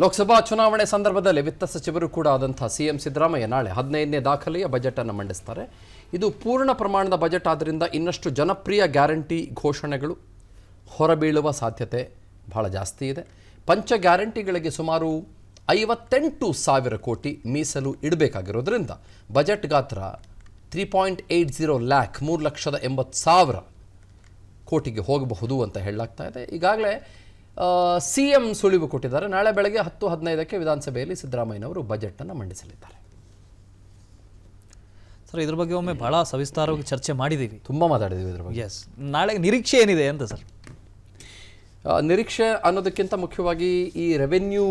ಲೋಕಸಭಾ ಚುನಾವಣೆ ಸಂದರ್ಭದಲ್ಲಿ ವಿತ್ತ ಸಚಿವರು ಕೂಡ ಆದಂಥ ಸಿಎಂ ಸಿದ್ದರಾಮಯ್ಯ ನಾಳೆ 15ನೇ ದಾಖಲೆಯ ಬಜೆಟ್ ಅನ್ನು ಮಂಡಿಸ್ತಾರೆ. ಇದು ಪೂರ್ಣ ಪ್ರಮಾಣದ ಬಜೆಟ್ ಆದ್ದರಿಂದ ಇನ್ನಷ್ಟು ಜನಪ್ರಿಯ ಗ್ಯಾರಂಟಿ ಘೋಷಣೆಗಳು ಹೊರಬೀಳುವ ಸಾಧ್ಯತೆ ಬಹಳ ಜಾಸ್ತಿ ಇದೆ. ಪಂಚ ಗ್ಯಾರಂಟಿಗಳಿಗೆ ಸುಮಾರು 58,000 ಕೋಟಿ ಮೀಸಲು ಇಡಬೇಕಾಗಿರೋದ್ರಿಂದ ಬಜೆಟ್ ಗಾತ್ರ 3.80 ಲ್ಯಾಕ್ 3,80,000 ಕೋಟಿಗೆ ಹೋಗಬಹುದು ಅಂತ ಹೇಳಲಾಗ್ತಾ ಇದೆ. ಈಗಾಗಲೇ ಸಿಎಂ ಸುಳಿವು ಕೊಟ್ಟಿದ್ದಾರೆ. ನಾಳೆ ಬೆಳಗ್ಗೆ 10:15ಕ್ಕೆ ವಿಧಾನಸಭೆಯಲ್ಲಿ ಸಿದ್ದರಾಮಯ್ಯನವರು ಬಜೆಟ್ ಅನ್ನು ಮಂಡಿಸಲಿದ್ದಾರೆ. ಸರ್, ಇದ್ರ ಬಗ್ಗೆ ಒಮ್ಮೆ ಬಹಳ ಸವಿಸ್ತಾರವಾಗಿ ಚರ್ಚೆ ಮಾಡಿದ್ದೀವಿ, ತುಂಬ ಮಾತಾಡಿದ್ದೀವಿ ಇದ್ರ ಬಗ್ಗೆ. ಎಸ್, ನಾಳೆ ನಿರೀಕ್ಷೆ ಏನಿದೆ ಅಂತ ಸರ್? ನಿರೀಕ್ಷೆ ಅನ್ನೋದಕ್ಕಿಂತ ಮುಖ್ಯವಾಗಿ ಈ ರೆವೆನ್ಯೂ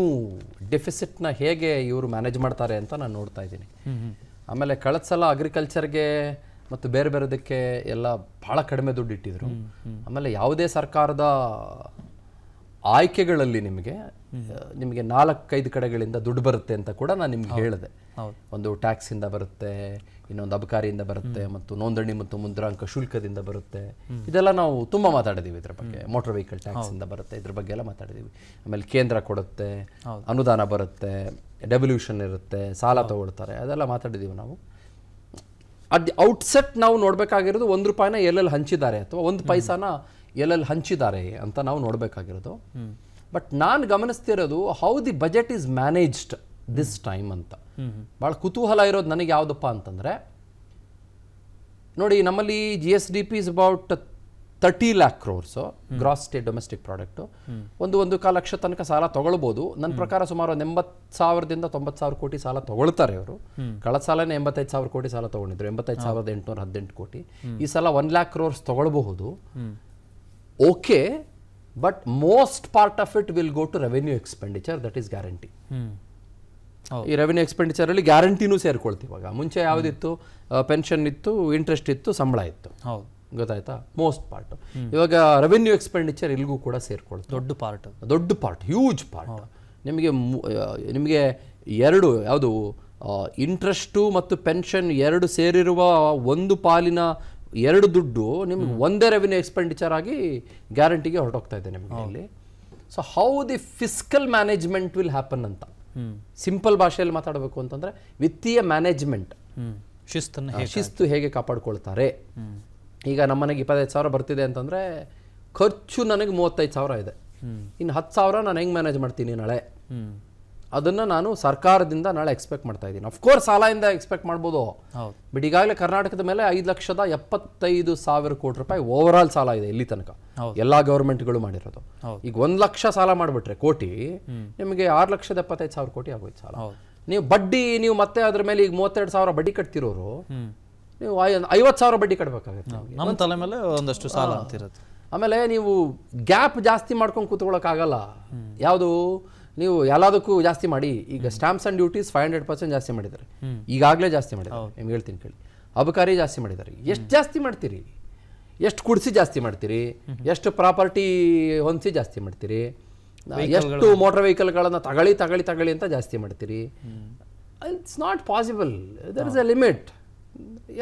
ಡೆಫಿಸಿಟ್ನ ಹೇಗೆ ಇವರು ಮ್ಯಾನೇಜ್ ಮಾಡ್ತಾರೆ ಅಂತ ನಾನು ನೋಡ್ತಾ ಇದ್ದೀನಿ. ಆಮೇಲೆ ಕಳೆದ ಸಲ ಅಗ್ರಿಕಲ್ಚರ್ಗೆ ಮತ್ತು ಬೇರೆ ಬೇರೆದಕ್ಕೆ ಎಲ್ಲ ಭಾಳ ಕಡಿಮೆ ದುಡ್ಡು ಇಟ್ಟಿದ್ರು. ಆಮೇಲೆ ಯಾವುದೇ ಸರ್ಕಾರದ ಆಯ್ಕೆಗಳಲ್ಲಿ ನಿಮಗೆ 4-5 ಕಡೆಗಳಿಂದ ದುಡ್ಡು ಬರುತ್ತೆ ಅಂತ ಕೂಡ ನಾನು ನಿಮ್ಗೆ ಹೇಳಿದೆ. ಒಂದು ಟ್ಯಾಕ್ಸಿಂದ ಬರುತ್ತೆ, ಇನ್ನೊಂದು ಅಬಕಾರಿಯಿಂದ ಬರುತ್ತೆ, ಮತ್ತು ನೋಂದಣಿ ಮತ್ತು ಮುದ್ರಾಂಕ ಶುಲ್ಕದಿಂದ ಬರುತ್ತೆ. ಇದೆಲ್ಲ ನಾವು ತುಂಬ ಮಾತಾಡಿದ್ದೀವಿ ಇದ್ರ ಬಗ್ಗೆ. ಮೋಟರ್ ವೆಹಿಕಲ್ ಟ್ಯಾಕ್ಸಿಂದ ಬರುತ್ತೆ, ಇದ್ರ ಬಗ್ಗೆ ಎಲ್ಲ ಮಾತಾಡಿದ್ದೀವಿ. ಆಮೇಲೆ ಕೇಂದ್ರ ಕೊಡುತ್ತೆ, ಅನುದಾನ ಬರುತ್ತೆ, ಡೆವಲ್ಯೂಷನ್ ಇರುತ್ತೆ, ಸಾಲ ತಗೊಳ್ತಾರೆ, ಅದೆಲ್ಲ ಮಾತಾಡಿದ್ದೀವಿ ನಾವು. ಔಟ್ಸೆಟ್ ನಾವು ನೋಡಬೇಕಾಗಿರೋದು 1 ರೂಪಾಯಿನ ಎಲ್ಲೆಲ್ಲಿ ಹಂಚಿದ್ದಾರೆ ಅಥವಾ 1 ಪೈಸಾನ ಎಲ್ಲೆಲ್ಲಿ ಹಂಚಿದ್ದಾರೆ ಅಂತ ನಾವು ನೋಡಬೇಕಾಗಿರೋದು. ಬಟ್ ನಾನು ಗಮನಿಸ್ತಿರೋದು how the budget is managed this time ಅಂತ. ಭಾಳ ಕುತೂಹಲ ಇರೋದು ನನಗೆ ಯಾವುದಪ್ಪ ಅಂತಂದರೆ, ನೋಡಿ, ನಮ್ಮಲ್ಲಿ GSDP is about 30 lakh crores gross state domestic product. 1.25 lakh ತನಕ ಸಾಲ ತಗೊಳ್ಬೋದು. ನನ್ನ ಪ್ರಕಾರ ಸುಮಾರು 80,000ದಿಂದ 90,000 ಕೋಟಿ ಸಾಲ ತಗೊಳ್ತಾರೆ ಅವರು. ಕಳೆದ ಸಾಲನೇ 85,000 ಕೋಟಿ ಸಾಲ ತಗೊಂಡಿದ್ರು, 85,818 ಕೋಟಿ. ಈ ಸಲ 1 lakh crores ತಗೊಳ್ಬಹುದು. Okay, but most part of it will go to revenue expenditure, that is guarantee. ಈ ರೆವೆನ್ಯೂ ಎಕ್ಸ್ಪೆಂಡಿಚರಲ್ಲಿ ಗ್ಯಾರಂಟಿನೂ ಸೇರ್ಕೊಳ್ತೀವಿ. ಇವಾಗ ಮುಂಚೆ ಯಾವುದಿತ್ತು, ಪೆನ್ಷನ್ ಇತ್ತು, ಇಂಟ್ರೆಸ್ಟ್ ಇತ್ತು, ಸಂಬಳ ಇತ್ತು, ಗೊತ್ತಾಯ್ತಾ, ಮೋಸ್ಟ್ ಪಾರ್ಟ್. ಇವಾಗ ರೆವೆನ್ಯೂ ಎಕ್ಸ್ಪೆಂಡಿಚರ್ ಇಲ್ಲಿಗೂ ಕೂಡ ಸೇರ್ಕೊಳ್ತು. ದೊಡ್ಡ ಪಾರ್ಟ್, ಹ್ಯೂಜ್ ಪಾರ್ಟ್. ನಿಮಗೆ ಎರಡು ಯಾವುದು, ಇಂಟ್ರೆಸ್ಟು ಮತ್ತು ಪೆನ್ಷನ್ ಎರಡು ಸೇರಿರುವ ಒಂದು ಪಾಲಿನ 2 ದುಡ್ಡು ನಿಮ್ಗೆ ಒಂದೇ ರೆವೆನ್ಯೂ ಎಕ್ಸ್ಪೆಂಡಿಚರ್ ಆಗಿ ಗ್ಯಾರಂಟಿಗೆ ಹೊರಟೋಗ್ತಾ ಇದೆ ನಿಮಗೆ ಇಲ್ಲಿ. So how the fiscal management will happen ಅಂತ ಸಿಂಪಲ್ ಭಾಷೆಯಲ್ಲಿ ಮಾತಾಡಬೇಕು ಅಂತಂದ್ರೆ, ವಿತ್ತೀಯ ಮ್ಯಾನೇಜ್ಮೆಂಟ್, ಶಿಸ್ತು ಹೇಗೆ ಕಾಪಾಡ್ಕೊಳ್ತಾರೆ. ಈಗ ನಮ್ಮನೆಗೆ 25,000 ಬರ್ತಿದೆ ಅಂತಂದರೆ ಖರ್ಚು ನನಗೆ 35,000 ಇದೆ. ಇನ್ನು 10,000 ನಾನು ಹೆಂಗೆ ಮ್ಯಾನೇಜ್ ಮಾಡ್ತೀನಿ ನಾಳೆ, ಅದನ್ನು ನಾನು ಸರ್ಕಾರದಿಂದ ನಾಳೆ ಎಕ್ಸ್ಪೆಕ್ಟ್ ಮಾಡ್ತಾ ಇದ್ದೀನಿ. ಅಫ್ಕೋರ್ಸ್ ಸಾಲದಿಂದ ಎಕ್ಸ್ಪೆಕ್ಟ್ ಮಾಡ್ಬೋದು, ಬಟ್ ಈಗಾಗಲೇ ಕರ್ನಾಟಕದ ಮೇಲೆ 5,75,000 ಕೋಟಿ ರೂಪಾಯಿ ಓವರ್ ಆಲ್ ಸಾಲ ಇದೆ ಇಲ್ಲಿ ತನಕ, ಎಲ್ಲ ಗೌರ್ಮೆಂಟ್ಗಳು ಮಾಡಿರೋದು. ಈಗ 1 ಲಕ್ಷ ಸಾಲ ಮಾಡಿಬಿಟ್ರೆ ಕೋಟಿ, ನಿಮಗೆ 6,75,000 ಕೋಟಿ ಆಗೋಯ್ತು ಸಾಲ. ನೀವು ಬಡ್ಡಿ, ನೀವು ಮತ್ತೆ ಅದ್ರ ಮೇಲೆ ಈಗ 32,000 ಬಡ್ಡಿ ಕಟ್ತಿರೋರು, ನೀವು 50,000 ಬಡ್ಡಿ ಕಟ್ಟಬೇಕಾಗುತ್ತೆ ನಮ್ಮ ತಲೆ ಮೇಲೆ ಒಂದಷ್ಟು ಸಾಲ ಅಂತಿರುತ್ತೆ. ಆಮೇಲೆ ನೀವು ಗ್ಯಾಪ್ ಜಾಸ್ತಿ ಮಾಡ್ಕೊಂಡು ಕೂತ್ಕೊಳ್ಳೋಕ್ಕಾಗಲ್ಲ. ಯಾವುದು, ನೀವು ಎಲ್ಲದಕ್ಕೂ ಜಾಸ್ತಿ ಮಾಡಿ. ಈಗ ಸ್ಟಾಂಪ್ಸ್ ಆ್ಯಂಡ್ ಡ್ಯೂಟೀಸ್ 500% ಜಾಸ್ತಿ ಮಾಡಿದ್ದಾರೆ, ಈಗಾಗಲೇ ಜಾಸ್ತಿ ಮಾಡಿದ್ದಾರೆ. ನಿಮ್ಗೆ ಹೇಳ್ತೀನಿ ಕೇಳಿ, ಅಬಕಾರಿ ಜಾಸ್ತಿ ಮಾಡಿದ್ದಾರೆ. ಎಷ್ಟು ಜಾಸ್ತಿ ಮಾಡ್ತೀರಿ, ಎಷ್ಟು ಕುಡಿಸಿ ಜಾಸ್ತಿ ಮಾಡ್ತೀರಿ, ಎಷ್ಟು ಪ್ರಾಪರ್ಟಿ ಹೊಂದಿಸಿ ಜಾಸ್ತಿ ಮಾಡ್ತೀರಿ, ಎಷ್ಟು ಮೋಟರ್ ವೆಹಿಕಲ್ಗಳನ್ನು ತಗೊಳ್ಳಿ ಅಂತ ಜಾಸ್ತಿ ಮಾಡ್ತೀರಿ. It's not possible. There is a limit.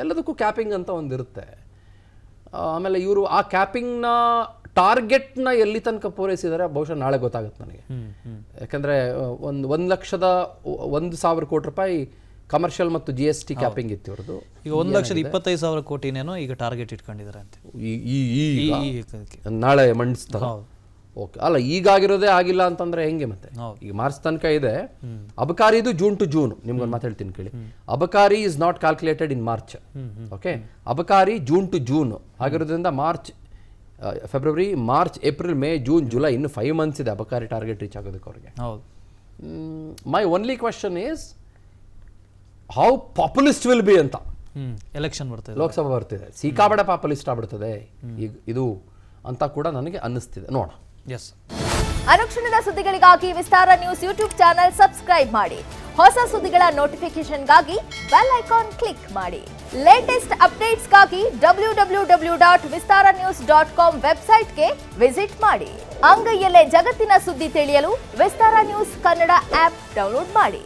ಎಲ್ಲದಕ್ಕೂ ಕ್ಯಾಪಿಂಗ್ ಅಂತ ಒಂದಿರುತ್ತೆ. ಆಮೇಲೆ ಇವರು ಆ ಕ್ಯಾಪಿಂಗ್ನ ಟಾರ್ಗೆಟ್ನ ಎಲ್ಲಿ ತನಕ ಪೂರೈಸಿದ್ದಾರೆ ಬಹುಶಃ ನಾಳೆ ಗೊತ್ತಾಗುತ್ತೆ ನನಗೆ. ಯಾಕಂದರೆ 1,00,000 ಕೋಟಿ ರೂಪಾಯಿ ಕಮರ್ಷಿಯಲ್ ಮತ್ತು GST ಕ್ಯಾಪಿಂಗ್ ಇತ್ತು ಇವ್ರದ್ದು. ಈಗ 1,25,000 ಕೋಟಿನೇನೋ ಈಗ ಟಾರ್ಗೆಟ್ ಇಟ್ಕೊಂಡಿದ್ದಾರೆ ಅಂತ ನಾಳೆ ಮಂಡಿಸ್ತಾರೆ. ಓಕೆ, ಅಲ್ಲ ಈಗಾಗಿರೋದೇ ಆಗಿಲ್ಲ ಅಂತಂದ್ರೆ ಹೆಂಗೆ ಮತ್ತೆ? ಈಗ ಮಾರ್ಚ್ ತನಕ ಇದೆ. ಅಬಕಾರಿದು ಜೂನ್ ಟು ಜೂನ್. ನಿಮ್ಗೊಂದು ಮಾತು ಹೇಳ್ತೀನಿ ಕೇಳಿ, ಅಬಕಾರಿ is not calculated in March. Okay, ಅಬಕಾರಿ ಜೂನ್ ಟು ಜೂನ್ ಆಗಿರೋದ್ರಿಂದ February, March, April, May, June, July, ಇನ್ನು 5 months ಇದೆ ಅಬಕಾರಿ ಟಾರ್ಗೆಟ್ ರೀಚ್ ಆಗೋದಕ್ಕೆ ಅವ್ರಿಗೆ. My only question is how populist will be ಅಂತ. ಎಲೆಕ್ಷನ್ ಬರ್ತದೆ, ಲೋಕಸಭಾ ಬರ್ತಿದೆ, ಸಿಕ್ಕಾಪಟ್ಟೆ ಪಾಪ್ಯುಲಿಸ್ಟ್ ಆಗ್ಬಿಡ್ತದೆ ಈಗ ಇದು ಅಂತ ಕೂಡ ನನಗೆ ಅನ್ನಿಸ್ತಿದೆ. ನೋಡ. ಎಸ್, ಅನುಕ್ಷಣದ ಸುದ್ದಿಗಳಿಗಾಗಿ ವಿಸ್ತಾರ ನ್ಯೂಸ್ ಯೂಟ್ಯೂಬ್ ಚಾನೆಲ್ ಸಬ್ಸ್ಕ್ರೈಬ್ ಮಾಡಿ. ಹೊಸ ಸುದ್ದಿಗಳ ನೋಟಿಫಿಕೇಶನ್ಗಾಗಿ ಬೆಲ್ ಐಕಾನ್ ಕ್ಲಿಕ್ ಮಾಡಿ. ಲೇಟೆಸ್ಟ್ ಅಪ್ಡೇಟ್ಸ್ಗಾಗಿ www.vistaranews.com ವೆಬ್ಸೈಟ್ಗೆ ವಿಸಿಟ್ ಮಾಡಿ. ಅಂಗೈಯಲ್ಲೇ ಜಗತ್ತಿನ ಸುದ್ದಿ ತಿಳಿಯಲು ವಿಸ್ತಾರ ನ್ಯೂಸ್ ಕನ್ನಡ ಆಪ್ ಡೌನ್ಲೋಡ್ ಮಾಡಿ.